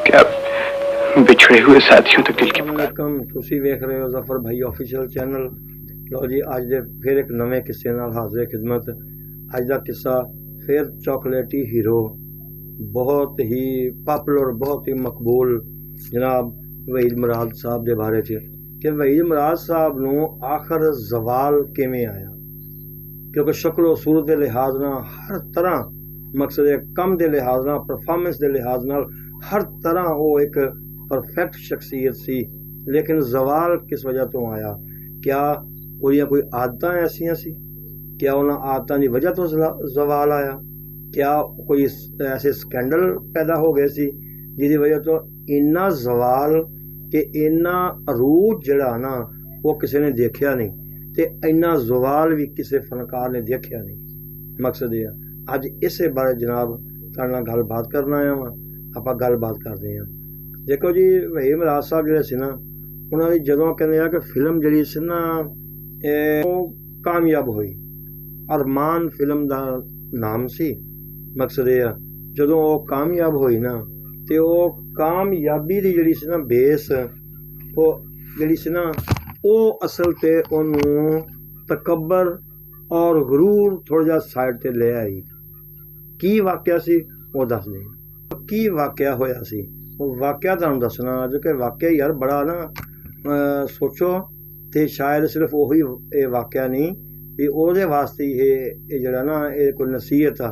क्या बिछड़े हुए साथियों तक दिल की अस्सलामुअलैकुम, ਤੁਸੀਂ ਵੇਖ ਰਹੇ ਹੋ ਜ਼ਫਰ ਭਾਈ ऑफिशियल ਚੈਨਲ। ਲਓ ਜੀ, ਅੱਜ ਦੇ ਫਿਰ ਇੱਕ ਨਵੇਂ ਕਿੱਸੇ ਨਾਲ ਹਾਜ਼ਰ ਖਿਦਮਤ। ਅੱਜ ਦਾ ਕਿੱਸਾ ਫਿਰ ਚੋਕਲੇਟੀ ਹੀਰੋ, ਬਹੁਤ ਹੀ ਪਪੂਲਰ, ਬਹੁਤ ਹੀ ਮਕਬੂਲ ਜਨਾਬ ਵਹੀਦ ਮੁਰਾਦ ਸਾਹਿਬ ਦੇ ਬਾਰੇ 'ਚ ਕਿ ਵਹੀਦ ਮੁਰਾਦ ਸਾਹਿਬ ਨੂੰ ਆਖਰ ਜ਼ਵਾਲ ਕਿਵੇਂ ਆਇਆ। ਕਿਉਂਕਿ ਸ਼ਕਲ ਸੂਰਤ ਦੇ ਲਿਹਾਜ਼ ਨਾਲ ਹਰ ਤਰ੍ਹਾਂ, ਮਕਸਦ ਕੰਮ ਦੇ ਲਿਹਾਜ਼ ਨਾਲ, ਪਰਫਾਰਮੈਂਸ ਦੇ ਲਿਹਾਜ਼ ਨਾਲ ਹਰ ਤਰ੍ਹਾਂ ਉਹ ਇੱਕ परफेक्ट शख्सियत सी, लेकिन जवाल किस वजह तो आया? क्या कोई आदतां ऐसियां सी? क्या उन्होंने आदतां की वजह तो जवाल आया? क्या कोई ऐसे स्कैंडल पैदा हो गए सी जिसकी वजह तो इन्ना जवाल कि इन्ना अरूज जड़ा ना वो किसी ने देखा नहीं, तो इन्ना जवाल भी किसी फनकार ने देखा नहीं। मकसद ये अज इस बारे जनाब तुहाडे नाल गलबात करना आया वां। आपां गलबात करदे हां। देखो जी, वहीद मुराद साहब जिहड़े सी ना, उन्होंने जदों कहते हैं कि फिल्म जिहड़ी सी ना कामयाब हुई, अरमान फिल्म का नाम सी। मकसद ये जदों वो कामयाब हुई ना, तो वो कामयाबी की जिहड़ी सी ना बेस, वो जिहड़ी सी ना वो असल ते उन्होंने तकबर और गुरूर थोड़ा जिहा साइड ते ले आई। की वाकया सी वो दस दें, की वाकया होया सी वो वाकया तुहानूं दसना अज। कि वाकया यार बड़ा ना सोचो तो शायद सिर्फ वही ये वाकया नहीं भी ਉਹਦੇ वास्ते ये जड़ा ना ये कोई नसीहत आ,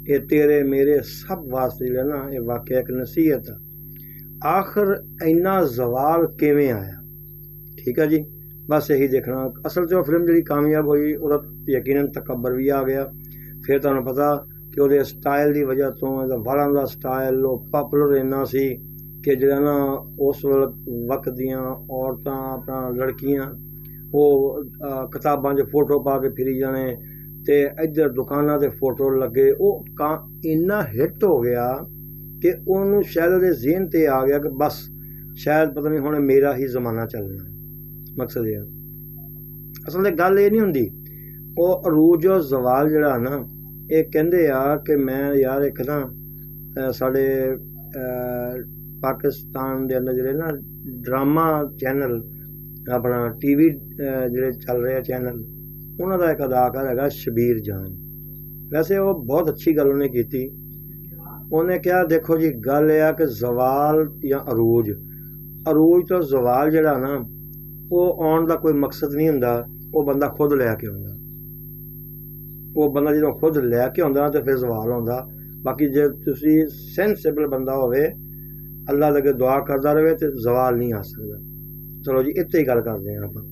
ये तेरे मेरे सब वास्ते जड़ा ना ये वाकया एक नसीहत आ। आखिर इन्ना जवाल किवें आया? ठीक है जी, बस यही देखना। असल जो फिल्म जी कामयाब हुई वो यकीनन तकबर भी आ गया। फिर तुहानूं पता कि वो स्टाइल की वजह तो वालों का स्टाइल पॉपूलर इन्ना सी कि जो ना उस वक्त दियाँ औरतां अपना लड़कियां वो किताबां च फोटो पा के फिरी जाने, तो इधर दुकानां ते फोटो लगे। वो इन्ना हिट हो गया कि उन्होंने शायद वो ज़हन ते आ गया कि बस शायद पता नहीं हुण मेरा ही ज़माना चलना। मकसद ये असल गल ये नहीं हुंदी। वो अरूज और जवाल जड़ा ना ये कहते आ कि मैं यार एक ना साढ़े पाकिस्तान के अंदर जोड़े ना ड्रामा चैनल अपना TV जोड़े चल रहे चैनल, उन्होंने एक अदाकार है शबीर जान। वैसे वो बहुत अच्छी गल उन्हें की। उन्हें क्या देखो जी, गल यह कि जवाल या अरूज, अरूज तो जवाल जड़ा ना वो आने का कोई मकसद नहीं हुंदा, वो बंदा खुद लैके आउंदा। वो बंदा जो खुद लैके आउंदा तो फिर जवाल आउंदा। बाकी जे तुसी सेंसिबल बंदा होवे, अल्लाह दे अगे दुआ करदा रहे तो जवाल नहीं आ सकदा। चलो जी, इत्ते ही गल करदे हां आपां।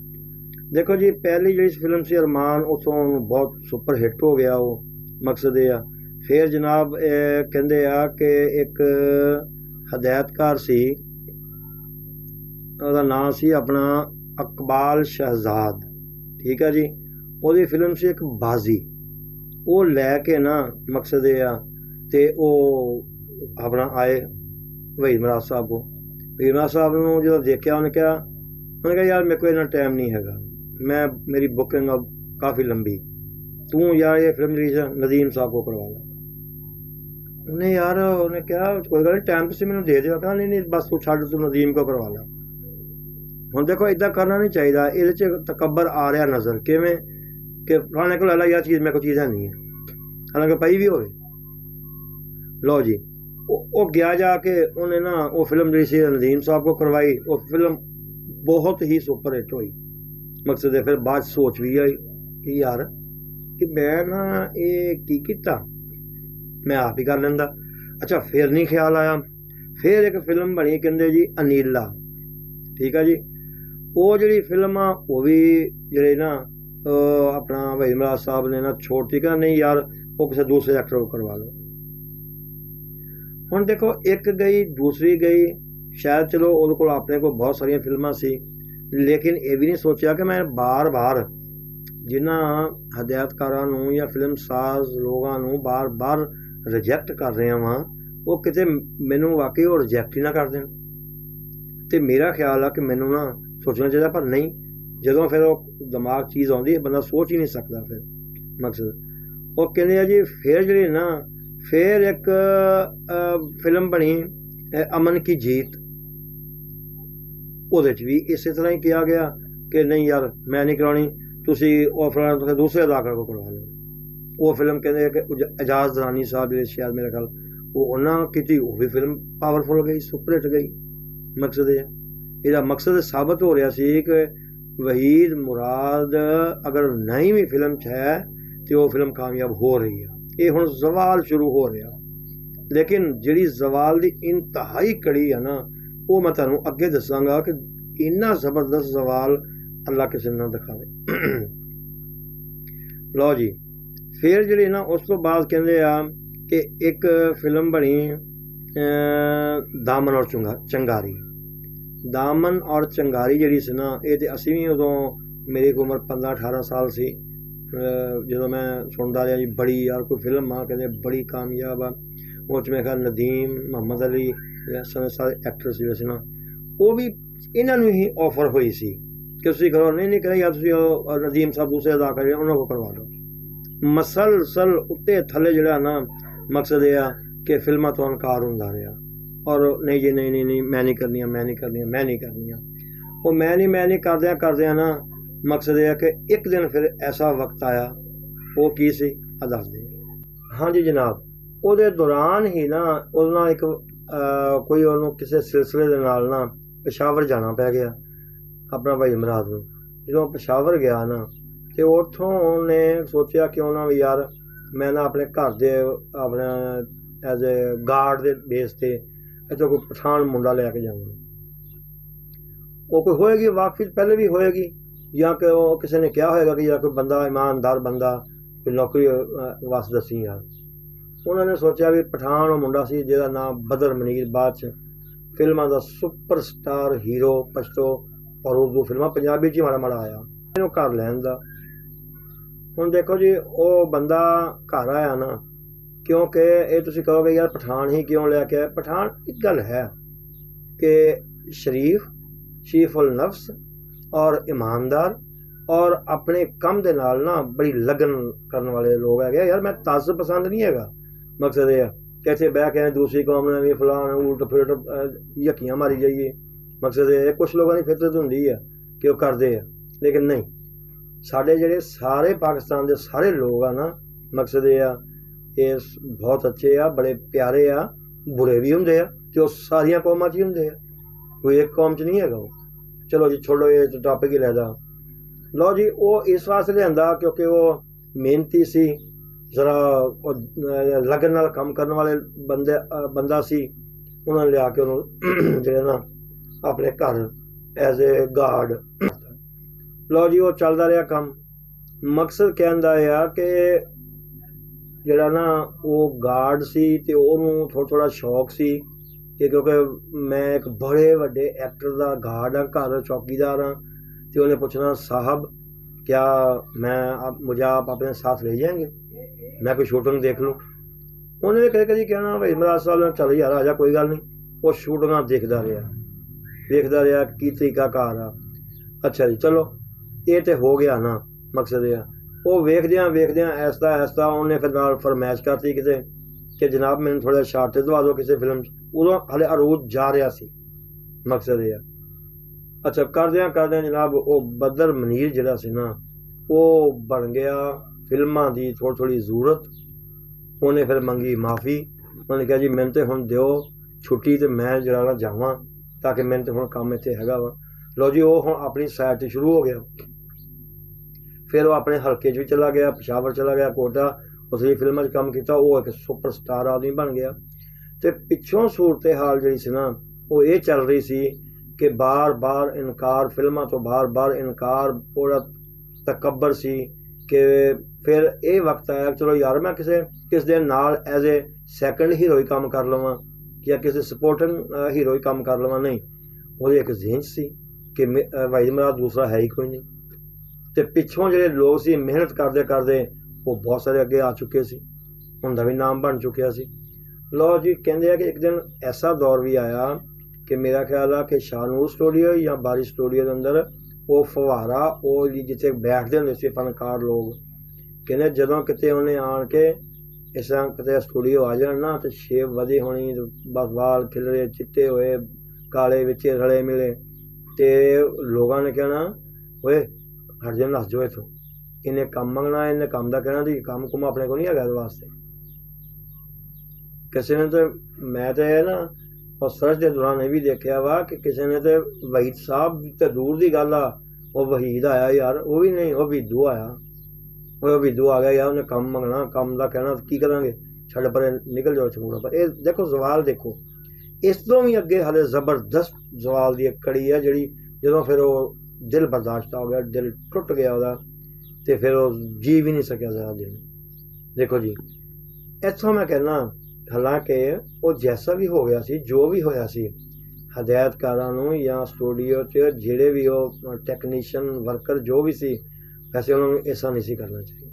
देखो जी, पहली जी फिल्म सी अरमान, उतों बहुत सुपर हिट हो गया वो। मकसद ये फिर जनाब कहंदे आ कि एक हदायतकार सी, ਉਹਦਾ नाम सी अपना अकबाल शहजाद। ठीक है जी, ਉਹਦੀ फिल्म सी एक बाजी। वो लैके ना मकसद ये तो वो अपना आए वहीद मुराद साहब को। वहीद मुराद साहब ने जो देखा उन्हें कहा यार मेरे को इतना टाइम नहीं हैगा, मैं मेरी बुकिंग अब काफ़ी लंबी, तू यार ये फिल्म जी नदीम साहब को करवा ला। उन्हें यार उन्हें कहा कोई गल नहीं, टाइम तुम मैंने दे दिया। कहा नहीं बस तू छड्ड, तू नदीम को करवा ला। हुण देखो इदा करना नहीं चाहिए। ये तकबर आ रहा नज़र किवें कि फलाने को ला यार चीज़ मेरे को चीज़ है नहीं है, हालांकि पई भी होवे। लो जी, वो गया जाके उन्हें ना वो फिल्म जी नदीम साहब को करवाई। वो फिल्म बहुत ही सुपर हिट हुई। मकसद है फिर बाद सोच भी आई कि यार कि मैं ना ये की कीता, मैं आप ही कर लेंदा। अच्छा, फिर नहीं ख्याल आया। फिर एक फिल्म बनी कहते जी अनीला। ठीक है जी, वो जी फिल्म आ वो भी जी ना अपना वहीद मुराद साहब ने ना छोड़ती। कहा नहीं यार वो किसी दूसरे एक्टर को करवा लो। हुण देखो एक गई दूसरी गई, शायद चलो उहदे कोल अपने को बहुत सारिया फिल्मां सी, लेकिन ये भी नहीं सोचा कि मैं बार बार जिन्हां हदायतकारां नूं या फिल्म साज लोगां नूं बार बार रिजैक्ट कर रहा वां, वो किते मैनूं वाकई वो रिजैक्ट ही ना कर देण। तो मेरा ख्याल है कि मैनूं ना सोचना चाहिए, पर नहीं, जदों फिर वो दिमाग चीज़ आउंदी बंदा सोच ही नहीं सकता। फिर मकसद वो कहते हैं जी फिर जी ना फिर एक फिल्म बनी ਅਮਨ ਕੀ ਜੀਤ, ਉਹਦੇ 'ਚ ਵੀ ਇਸੇ ਤਰ੍ਹਾਂ ਹੀ ਕਿਹਾ ਗਿਆ ਕਿ ਨਹੀਂ ਯਾਰ ਮੈਂ ਨਹੀਂ ਕਰਾਉਣੀ, ਤੁਸੀਂ ਉਹ ਫਲਾਣਾ ਤੁਸੀਂ ਦੂਸਰੇ ਅਦਾਕਾਰ ਕੋਲ ਕਰਵਾ ਲਓ। ਉਹ ਫਿਲਮ ਕਹਿੰਦੇ ਕਿ ਇਜਾਜ਼ ਦਰਾਨੀ ਸਾਹਿਬ ਜਿਹੜੇ ਸ਼ਾਇਦ ਮੇਰੇ ਖਿਆਲ ਉਹ ਉਹਨਾਂ ਕੀਤੀ, ਉਹ ਵੀ ਫਿਲਮ ਪਾਵਰਫੁਲ ਗਈ, ਸੁਪਰ ਹਿੱਟ ਗਈ। ਮਕਸਦ ਇਹਦਾ ਮਕਸਦ ਸਾਬਤ ਹੋ ਰਿਹਾ ਸੀ ਕਿ ਵਹੀਦ ਮੁਰਾਦ ਅਗਰ ਨਹੀਂ ਵੀ ਫਿਲਮ 'ਚ ਹੈ ਤੇ ਉਹ ਫਿਲਮ ਕਾਮਯਾਬ ਹੋ ਰਹੀ ਆ। ਇਹ ਹੁਣ ਜ਼ਵਾਲ ਸ਼ੁਰੂ ਹੋ ਰਿਹਾ, ਲੇਕਿਨ ਜਿਹੜੀ ਜ਼ਵਾਲ ਦੀ ਇੰਤਹਾਈ ਕੜੀ ਆ ਨਾ ਉਹ ਮੈਂ ਤੁਹਾਨੂੰ ਅੱਗੇ ਦੱਸਾਂਗਾ ਕਿ ਇੰਨਾ ਜ਼ਬਰਦਸਤ ਜ਼ਵਾਲ ਅੱਲਾ ਕਿਸੇ ਨੂੰ ਨਾ ਦਿਖਾਵੇ। ਲਓ ਜੀ, ਫਿਰ ਜਿਹੜੀ ਨਾ ਉਸ ਤੋਂ ਬਾਅਦ ਕਹਿੰਦੇ ਆ ਕਿ ਇੱਕ ਫਿਲਮ ਬਣੀ ਦਾਮਨ ਔਰ ਚੰਗਾਰੀ। ਦਾਮਨ ਔਰ ਚੰਗਾਰੀ ਜਿਹੜੀ ਸੀ ਨਾ, ਇਹ ਤੇ ਅਸੀਂ ਵੀ ਉਦੋਂ ਮੇਰੀ ਉਮਰ 15-18 ਸਾਲ ਸੀ ਜਦੋਂ ਮੈਂ ਸੁਣਦਾ ਰਿਹਾ ਜੀ ਬੜੀ ਯਾਰ ਕੋਈ ਫਿਲਮ ਆ ਕਹਿੰਦੇ ਬੜੀ ਕਾਮਯਾਬ ਆ। ਉਹ 'ਚ ਮੇਰੇ ਖਿਆਲ ਨਦੀਮ, ਮੁਹੰਮਦ ਅਲੀ ਸਾਰੇ ਐਕਟਰ ਸੀ ਵੈਸੇ ਨਾ, ਉਹ ਵੀ ਇਹਨਾਂ ਨੂੰ ਹੀ ਆਫਰ ਹੋਈ ਸੀ ਕਿ ਤੁਸੀਂ ਕਰੋ। ਨਹੀਂ ਕਹਿੰਦੇ ਯਾਰ ਤੁਸੀਂ ਨਦੀਮ ਸਾਹਿਬ ਦੂਸਰੇ ਅਦਾਕਾਰ ਜਿਹੜੇ ਉਹਨਾਂ ਕੋਲ ਕਰਵਾ ਲਓ। ਮਸਲਸਲ ਉੱਤੇ ਥੱਲੇ ਜਿਹੜਾ ਨਾ ਮਕਸਦ ਇਹ ਆ ਕਿ ਫਿਲਮਾਂ ਤੋਂ ਇਨਕਾਰ ਹੁੰਦਾ ਰਿਹਾ ਔਰ ਨਹੀਂ ਜੀ ਨਹੀਂ ਮੈਂ ਨਹੀਂ ਕਰਨੀਆਂ। ਉਹ ਮੈਂ ਨਹੀਂ ਕਰਦਿਆਂ ਨਾ ਮਕਸਦ ਇਹ ਆ ਕਿ ਇੱਕ ਦਿਨ ਫਿਰ ਐਸਾ ਵਕਤ ਆਇਆ, ਉਹ ਕੀ ਸੀ ਆ ਦੱਸਦੇ। ਹਾਂਜੀ ਜਨਾਬ, ਉਹਦੇ ਦੌਰਾਨ ਹੀ ਨਾ ਉਹਦੇ ਨਾਲ ਇੱਕ ਕੋਈ ਉਹਨੂੰ ਕਿਸੇ ਸਿਲਸਿਲੇ ਦੇ ਨਾਲ ਨਾ ਪਸ਼ਾਵਰ ਜਾਣਾ ਪੈ ਗਿਆ ਆਪਣਾ ਭਾਈ ਇਮਰਾਦ ਨੂੰ। ਜਦੋਂ ਪਸ਼ਾਵਰ ਗਿਆ ਨਾ ਤੇ ਉੱਥੋਂ ਉਹਨੇ ਸੋਚਿਆ ਕਿ ਉਹਨਾਂ ਵੀ ਯਾਰ ਮੈਂ ਨਾ ਆਪਣੇ ਘਰ ਦੇ ਆਪਣੇ ਐਜ਼ ਏ ਗਾਰਡ ਦੇ ਬੇਸ 'ਤੇ ਇੱਥੋਂ ਕੋਈ ਪਠਾਨ ਮੁੰਡਾ ਲੈ ਕੇ ਜਾਵਾਂ। ਉਹ ਕੋਈ ਹੋਏਗੀ ਵਾਕਫੀ ਪਹਿਲੇ ਵੀ ਹੋਏਗੀ ਜਾਂ ਕਿ ਉਹ ਕਿਸੇ ਨੇ ਕਿਹਾ ਹੋਏਗਾ ਕਿ ਜਾਂ ਕੋਈ ਬੰਦਾ ਇਮਾਨਦਾਰ ਬੰਦਾ ਕੋਈ ਨੌਕਰੀ ਵਾਸਤੇ ਦੱਸੀ ਯਾਰ। ਉਹਨਾਂ ਨੇ ਸੋਚਿਆ ਵੀ ਪਠਾਨ ਉਹ ਮੁੰਡਾ ਸੀ ਜਿਹਦਾ ਨਾਮ ਬਦਰ ਮਨੀਰ, ਬਾਅਦ 'ਚ ਫਿਲਮਾਂ ਦਾ ਸੁਪਰਸਟਾਰ ਹੀਰੋ ਪਸ਼ਤੋ ਔਰ ਉਰਦੂ ਫਿਲਮਾਂ ਪੰਜਾਬੀ 'ਚ ਹੀ ਮਾੜਾ ਆਇਆ, ਇਹਨੂੰ ਘਰ ਲੈਣ ਦਾ। ਹੁਣ ਦੇਖੋ ਜੀ ਉਹ ਬੰਦਾ ਘਰ ਆਇਆ ਨਾ, ਕਿਉਂਕਿ ਇਹ ਤੁਸੀਂ ਕਹੋਗੇ ਯਾਰ ਪਠਾਨ ਹੀ ਕਿਉਂ ਲੈ ਕੇ ਆਇਆ। ਪਠਾਨ ਇੱਕ ਗੱਲ ਹੈ ਕਿ ਸ਼ਰੀਫ ਉਲ ਨਫਸ ਔਰ ਇਮਾਨਦਾਰ ਔਰ ਆਪਣੇ ਕੰਮ ਦੇ ਨਾਲ ਨਾ ਬੜੀ ਲਗਨ ਕਰਨ ਵਾਲੇ ਲੋਕ ਹੈਗੇ ਯਾਰ। ਮੈਂ ਤਾਜ਼ਬ ਪਸੰਦ ਨਹੀਂ ਹੈਗਾ। ਮਕਸਦ ਇਹ ਆ ਕਿ ਇੱਥੇ ਬਹਿ ਕੇ ਦੂਸਰੀ ਕੌਮ ਨੇ ਵੀ ਫਲਾਣ ਉਲਟ ਫਿਲਟ ਯਕੀਆਂ ਮਾਰੀ ਜਾਈਏ। ਮਕਸਦ ਇਹ ਕੁਛ ਲੋਕਾਂ ਦੀ ਫਿਤਰਤ ਹੁੰਦੀ ਆ ਕਿ ਉਹ ਕਰਦੇ ਆ, ਲੇਕਿਨ ਨਹੀਂ, ਸਾਡੇ ਜਿਹੜੇ ਸਾਰੇ ਪਾਕਿਸਤਾਨ ਦੇ ਸਾਰੇ ਲੋਕ ਆ ਨਾ, ਮਕਸਦ ਇਹ ਆ ਇਹ ਬਹੁਤ ਅੱਛੇ ਆ, ਬੜੇ ਪਿਆਰੇ ਆ, ਬੁਰੇ ਵੀ ਹੁੰਦੇ ਆ ਤੇ ਉਹ ਸਾਰੀਆਂ ਕੌਮਾਂ 'ਚ ਹੀ ਹੁੰਦੇ ਆ, ਕੋਈ ਇੱਕ ਕੌਮ 'ਚ ਨਹੀਂ ਹੈਗਾ ਉਹ। ਚਲੋ ਜੀ ਛੋੜੋ, ਇਹ ਟਾਪਿਕ ਹੀ ਲੈਦਾ। ਲਓ ਜੀ, ਉਹ ਇਸ ਵਾਸਤੇ ਲਿਆਂਦਾ ਕਿਉਂਕਿ ਉਹ ਮਿਹਨਤੀ ਸੀ, ਜ਼ਰਾ ਲਗਨ ਨਾਲ ਕੰਮ ਕਰਨ ਵਾਲੇ ਬੰਦਾ ਸੀ। ਉਹਨਾਂ ਨੇ ਲਿਆ ਕੇ ਉਹਨੂੰ ਜਿਹੜੇ ਨਾ ਆਪਣੇ ਘਰ ਐਜ਼ ਏ ਗਾਰਡ। ਲਓ ਜੀ, ਉਹ ਚੱਲਦਾ ਰਿਹਾ ਕੰਮ। ਮਕਸਦ ਕਹਿਣ ਦਾ ਇਹ ਆ ਕਿ ਜਿਹੜਾ ਨਾ ਉਹ ਗਾਰਡ ਸੀ ਤੇ ਉਹਨੂੰ ਥੋੜ੍ਹਾ ਸ਼ੌਕ ਸੀ ਕਿ ਕਿਉਂਕਿ ਮੈਂ ਇੱਕ ਬੜੇ ਵੱਡੇ ਐਕਟਰ ਦਾ ਗਾਰਡ ਹਾਂ, ਘਰ ਚੌਕੀਦਾਰ ਹਾਂ। ਤੇ ਉਹਨੇ ਪੁੱਛਣਾ ਸਾहब क्या मुझे आप अपने साथ ले जाएंगे, मैं कोई शूटिंग देख लूँ। उन्होंने कभी कहना भाई इमरान साहब ने चल यार आ जा, कोई गल नहीं। वो शूटिंग देखता रहा की तरीका कार आ। अच्छा जी चलो ये तो हो गया ना। मकसद ये वो वेखद्या ऐसता उन्हें फिर नाल फरमाइश करती कि जनाब मैंने थोड़ा शार्ट दवा दो किसी फिल्म। उदों हले अरूज जा रहा सी। मकसद ये अच्छा करद्या जनाब वो बदर मनीर जिहड़ा सी ना वो बन गया फिल्मां दी थोड़ी जरूरत। उन्हें फिर मंगी माफ़ी। उन्हें कहा जी मैंने तो हुण दिओ छुट्टी तो मैं जरा ना जावां ताकि मैंने तो हुण काम इत्थे हैगा वा। लो जी वो हुण अपनी साइड ते शुरू हो गया। फिर वो अपने हल्के भी चला गया, पेशावर चला गया, कोटा उसकी फिल्मां च काम किया। वो एक सुपरस्टार आदमी बन गया। तो पिछों सूरत हाल जी सी ना वो ये चल रही सी कि बार बार इनकार, फिल्मां तो बार बार इनकार, पूरा तकबर सी कि फिर ये वक्त आया चलो यार मैं किस दे नाल एज ए सैकंड हीरो ही काम कर लवां या किसी सपोर्टिंग हीरो ही काम कर लवां। नहीं, वो एक जेंच सी कि भाई मेरा दूसरा है ही कोई नहीं। तो पिछों जो लोग सी मेहनत करते वो बहुत सारे अगे आ चुके सी, उनका भी नाम बन चुकिया सी। लो जी कहते हैं कि एक दिन ऐसा दौर भी आया कि मेरा ख्याल है कि शाहनूर स्टूडियो या बारिश स्टूडियो के अंदर वो फवारा वो जिथे बैठते होंगे सी फनकार लोग, कहते जदों किते उन्हें आन के इस तरह कितने स्टूडियो आ जान ना तो शेप वधी होनी, बस वाल खिलरे चिट्टे होए काले विच रले मिले, तो लोगों ने कहना ओए हट जाओ नस जाओ इथों, इन्हें कम मंगना, इन्हें कम का कहना कि कम कुम अपने को नहीं है इस वास्ते। किसी ने तो मैं तो ना और सर्च के दौरान ये भी देखा वा कि किसी ने तो वहीद साहब तो दूर की गल आ, वो वहीद आया यार, वो भी नहीं, वो विदू आया, वो विदू आ गया यार, उन्हें कम मंगना, कम का कहना, की करेंगे, छड़ पर निकल जाओ चमूड़ा पर। ये देखो सवाल देखो, इस तो भी अगे हाले जबरदस्त सवाल की कड़ी है जी, जो फिर वो दिल बर्दाश्त हो गया, दिल टुट गया वह, तो फिर वो जी भी नहीं सकिया सारा दिन। देखो जी इतों मैं कहना, हालांकि वो जैसा भी हो गया सी, जो भी होया सी, हदायतकारां नूं या स्टूडियो च जिहड़े भी वो टैक्नीशियन वर्कर जो भी सी, वैसे उन्होंने ऐसा नहीं सी करना चाहिए।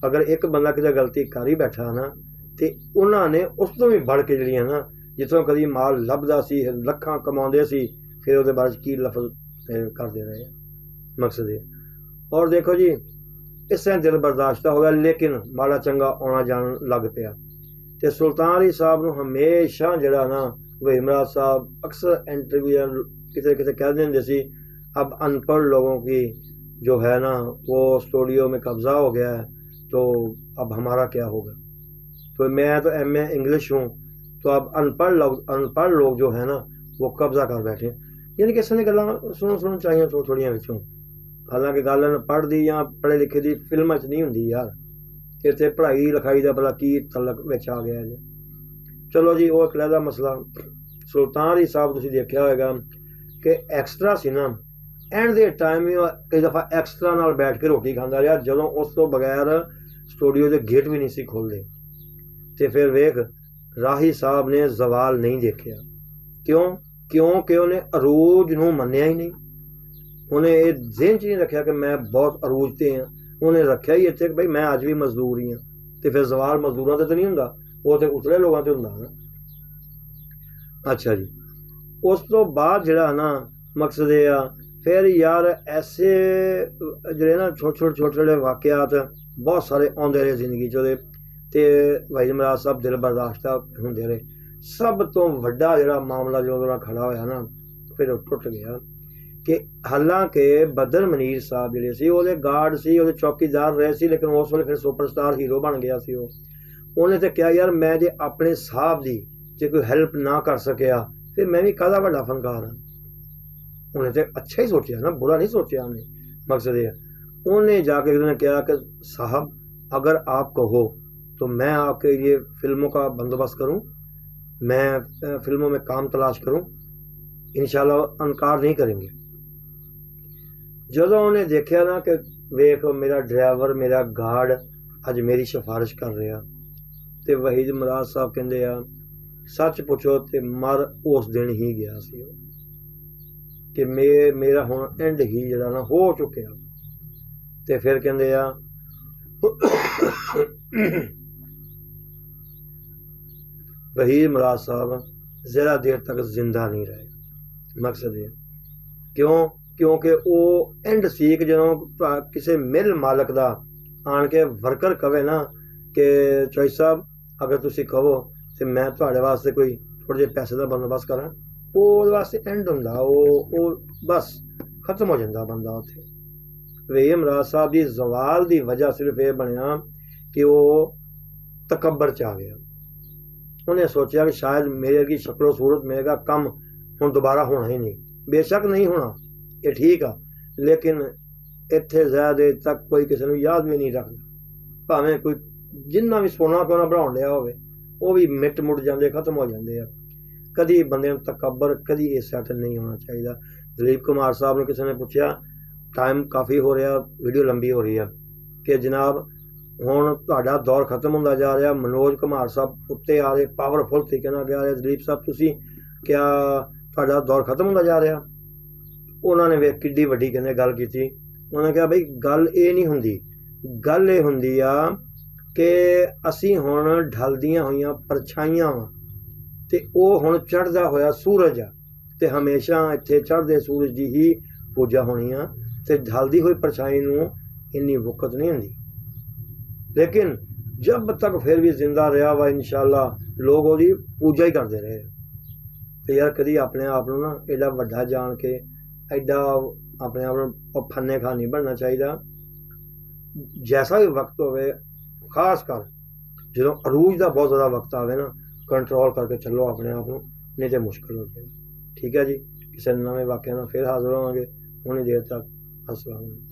अगर एक बंदा किसी गलती कर ही बैठा ना, तो उन्होंने उस तो भी बढ़ के जड़ियाँ ना, जितों कभी माल लभदा सी, लखां कमाउंदे सी, फिर उसके बारे की लफज करते रहे मकसद है। और देखो जी इस तरह दिल बर्दाश्त हो गया, लेकिन माड़ा चंगा आना जान लग पिया। तो सुल्तान अली साहब नूं हमेशा जड़ा ना वहीद मुराद साहब अक्सर इंटरव्यू किते किते कह देंगे सी, अब अनपढ़ लोगों की जो है ना वो स्टूडियो में कब्जा हो गया है, तो अब हमारा क्या होगा। तो मैं तो MA इंग्लिश हूँ, तो अब अनपढ़ लोग जो है ना वो कब्जा कर बैठे, यानी कि सारी गल्लां सुन चाहिए थोड़ियां विचों। हालांकि गल पढ़ दी या पढ़े लिखे की फिल्म च नहीं होंगी यार, इतने पढ़ाई लिखाई का भला की तलक विच आ गया जी। चलो जी वो एक अलहदा मसला। सुल्तान अली साहब तुसीं देखिया होगा कि एक्सट्रा सी ना, एंड दे टाइम ही कई दफ़ा एक्सट्रा नाल बैठ के रोटी खांदा रहा, जदों उस तो बगैर स्टूडियो के गेट भी नहीं सी खोलते। तो फिर वेख राही साहब ने जवाल नहीं देखा, क्योंकि उन्हें अरूज नूं मन्निया ही नहीं, उन्हें ये ज़हन च नहीं रखा कि मैं बहुत अरूज ते हाँ, उन्हें रखा ही इत्थे कि भाई मैं अज भी मजदूर ही हाँ। तो फिर सवाल मजदूरों से तो नहीं होंदा, वो तो उतले लोगों से होंदा ना। अच्छा जी उस तो बाद जिहड़ा ना मकसद ये आ, फिर यार ऐसे जिहड़े ना छोटे वाकयात बहुत सारे आउंदे रहे जिंदगी च, ते वहीद मुराद साहब दिल बर्दाश्त होंदे रहे। सब तो वड्डा जिहड़ा मामला जो खड़ा होया ना, फिर टुट गया कि हालांकि बदर मनीर साहब जिहड़े सी ਉਹਦੇ गार्ड सी, ਉਹਦੇ चौकीदार रहे सी, लेकिन उस वेले फिर सुपरस्टार हीरो बन गया सी। उन्हें तो क्या यार मैं जे अपने साहब की जे कोई हेल्प ना कर सकिया, फिर मैं भी काहदा वड्डा फनकार हाँ। उन्हें तो अच्छा ही सोचा ना, बुरा नहीं सोचा उन्हें। मकसद ये उन्हें जाके उन्होंने कहा कि साहब अगर आप कहो तो मैं आपके लिए फिल्मों का बंदोबस्त करूं, मैं फिल्मों में काम तलाश करूं, इंशाल्लाह इनकार नहीं करेंगे। जदों उन्हें देखा ना कि वेख मेरा ड्राइवर मेरा गार्ड अज मेरी सिफारिश कर रहा, तो वहीद मुराद साहब कहते आ सच पूछो तो मर उस दिन ही गया सी कि मेरा हुण एंड ही जड़ा ना हो चुकिया। तो फिर कहते आ वहीद मुराद साहब ज़रा देर तक जिंदा नहीं रहे। मकसद है क्योंकि वो एंड सी कि जो किसी मिल मालक का आन के वर्कर कहे ना कि चौई साहब अगर तुसी कहो तो मैं तुहाडे वास्ते कोई थोड़े जे पैसे का बंदोबस्त करा, वो वास्ते एंड होंदा, वो बस खत्म हो जाता बंदा उत्थे। वहीद मुराद साहब की जवाल की वजह सिर्फ ये बनया कि वो तकबर च आ गया। उन्हें सोचा कि शायद मेरे की शक्लो सूरत मेरा कम हुण दोबारा होना ही नहीं, बेशक नहीं होना ये ठीक आ, लेकिन इत्थे ज़्यादा तक कोई किसी को याद भी नहीं रखता, भावें कोई जिन्ना भी सोना क्यों ना बनाउण लिया होवे वो भी मिट मुट जाते खत्म हो जाते हैं। कभी बंदे तकबर कभी इस सैट नहीं होना चाहिए। दिलीप कुमार साहब ने किसी ने पूछा, टाइम काफ़ी हो रहा, वीडियो लंबी हो रही है, कि जनाब हुण तुहाडा दौर खत्म होंदा जा रहा, मनोज कुमार साहब उत्ते आ रहे पावरफुल तरीके नाल कह रहे दिलीप साहब तुसी क्या तुहाडा दौर खत्म होंदा जा रहा। उन्होंने वे किड्डी वड्डी कहने गल की, उन्होंने कहा भाई गल ये नहीं हुंदी, गल ये हुंदी आ कि असी हुण ढलदियां होइयां परछाइयां वां ते ओह हुण चढ़दा होया सूरज आ, ते हमेशा इत्थे चढ़दे सूरज की ही पूजा होनी आ, ते ढलदी हुई परछाई नूं इन्नी वुकत नहीं हुंदी। लेकिन जब तक फिर भी जिंदा रहा वा इंशाअल्लाह लोग ਉਹਦੀ पूजा ही करते रहे। तो यार कभी अपने आप को ना एडा वड्डा जान के एडा अपने आप को फन्ने खा नहीं बनना चाहिए। जैसा भी वक्त होवे खास कर जो अरूज का बहुत ज़्यादा वक्त आवे ना कंट्रोल करके चलो अपने आप को, नहीं तो मुश्किल हो जाएगा। ठीक है जी, किसी नवे वाक़े ना फिर हाजिर होवांगे। उन्हीं देर तक अस्सलाम वालेकुम।